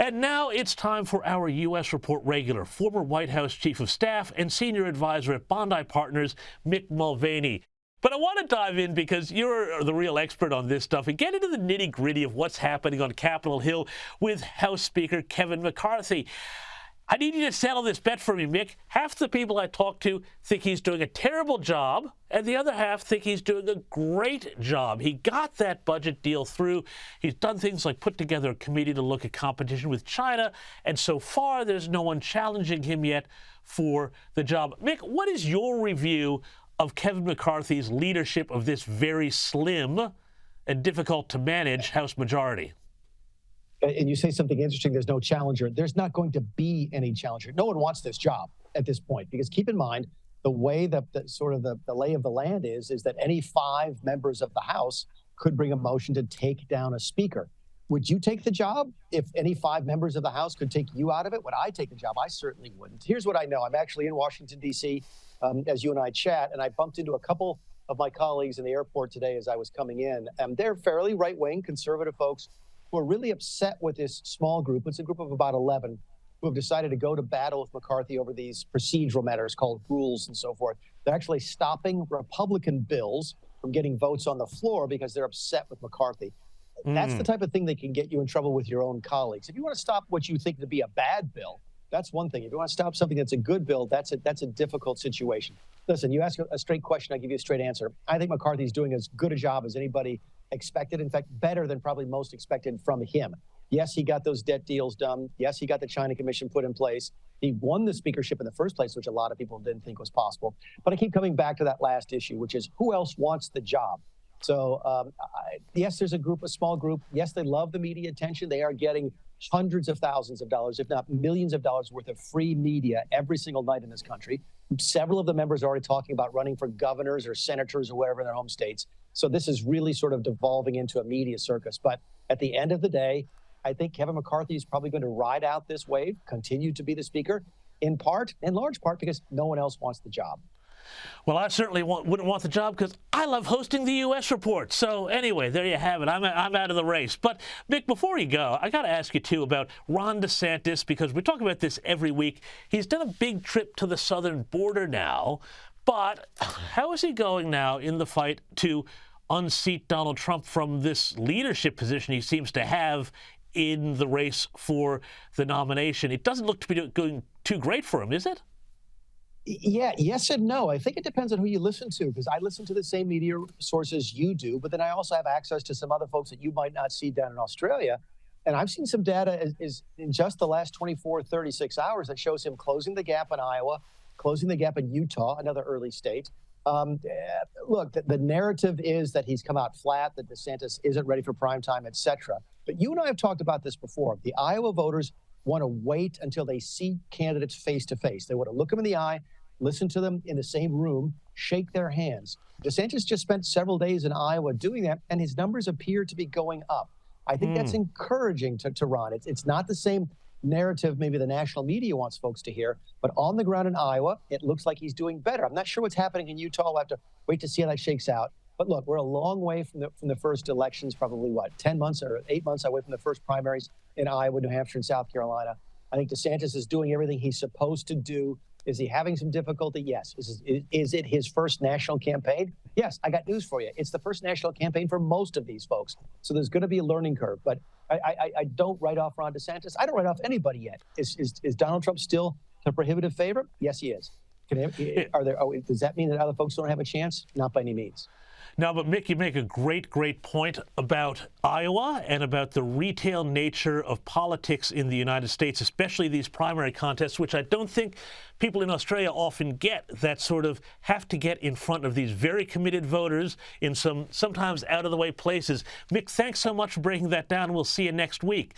And now it's time for our U.S. Report regular, former White House Chief of Staff and Senior Advisor at Bondi Partners, Mick Mulvaney. But I want to dive in because you're the real expert on this stuff and get into the nitty-gritty of what's happening on Capitol Hill with House Speaker Kevin McCarthy. I need you to settle this bet for me, Mick. Half the people I talk to think he's doing a terrible job, and the other half think he's doing a great job. He got that budget deal through. He's done things like put together a committee to look at competition with China, and so far there's no one challenging him yet for the job. Mick, what is your review of Kevin McCarthy's leadership of this very slim and difficult to manage House majority? And you say something interesting, there's no challenger. There's not going to be any challenger. No one wants this job at this point, because keep in mind, the way that the lay of the land is that any 5 members of the House could bring a motion to take down a speaker. Would you take the job if any 5 members of the House could take you out of it? Would I take the job? I certainly wouldn't. Here's what I know. I'm actually in Washington, D.C., as you and I chat, and I bumped into a couple of my colleagues in the airport today as I was coming in. They're fairly right-wing, conservative folks who are really upset with this small group. It's a group of about 11 who have decided to go to battle with McCarthy over these procedural matters called rules and so forth. They're actually stopping Republican bills from getting votes on the floor because they're upset with McCarthy. That's the type of thing that can get you in trouble with your own colleagues. If you want to stop what you think to be a bad bill, that's one thing. If you want to stop something that's a good bill, that's a difficult situation. Listen, you ask a straight question, I give you a straight answer. I think McCarthy's doing as good a job as anybody expected. In fact, better than probably most expected from him. Yes, he got those debt deals done. Yes, he got the China Commission put in place. He won the speakership in the first place, which a lot of people didn't think was possible. But I keep coming back to that last issue, which is who else wants the job? So, yes, there's a small group. Yes, they love the media attention. They are getting hundreds of thousands of dollars, if not millions of dollars worth of free media every single night in this country. Several of the members are already talking about running for governors or senators or whatever in their home states. So this is really sort of devolving into a media circus. But at the end of the day, I think Kevin McCarthy is probably going to ride out this wave, continue to be the speaker, in large part, because no one else wants the job. Well, I certainly wouldn't want the job because I love hosting the U.S. Report. So anyway, there you have it. I'm out of the race. But, Mick, before you go, I got to ask you, too, about Ron DeSantis, because we talk about this every week. He's done a big trip to the southern border now. But how is he going now in the fight to unseat Donald Trump from this leadership position he seems to have in the race for the nomination? It doesn't look to be going too great for him, is it? Yeah, yes and no. I think it depends on who you listen to, because I listen to the same media sources you do, but then I also have access to some other folks that you might not see down in Australia. And I've seen some data is in just the last 24, 36 hours that shows him closing the gap in Iowa, closing the gap in Utah, another early state. Look, the narrative is that he's come out flat, that DeSantis isn't ready for prime time, et cetera. But you and I have talked about this before. The Iowa voters want to wait until they see candidates face to face. They want to look them in the eye, listen to them in the same room, shake their hands. DeSantis just spent several days in Iowa doing that, and his numbers appear to be going up. I think that's encouraging to Ron. It's not the same narrative maybe the national media wants folks to hear, but on the ground in Iowa, it looks like he's doing better. I'm not sure what's happening in Utah. We'll have to wait to see how that shakes out. But look, we're a long way from the first elections, probably 10 months or 8 months away from the first primaries in Iowa, New Hampshire, and South Carolina. I think DeSantis is doing everything he's supposed to do. Is he having some difficulty? Yes. Is it his first national campaign? Yes. I got news for you. It's the first national campaign for most of these folks. So there's going to be a learning curve. But I don't write off Ron DeSantis. I don't write off anybody yet. Is Donald Trump still the prohibitive favorite? Yes, he is. Does that mean that other folks don't have a chance? Not by any means. Now, but Mick, you make a great point about Iowa and about the retail nature of politics in the United States, especially these primary contests, which I don't think people in Australia often get, that sort of have to get in front of these very committed voters in some sometimes out-of-the-way places. Mick, thanks so much for breaking that down. We'll see you next week.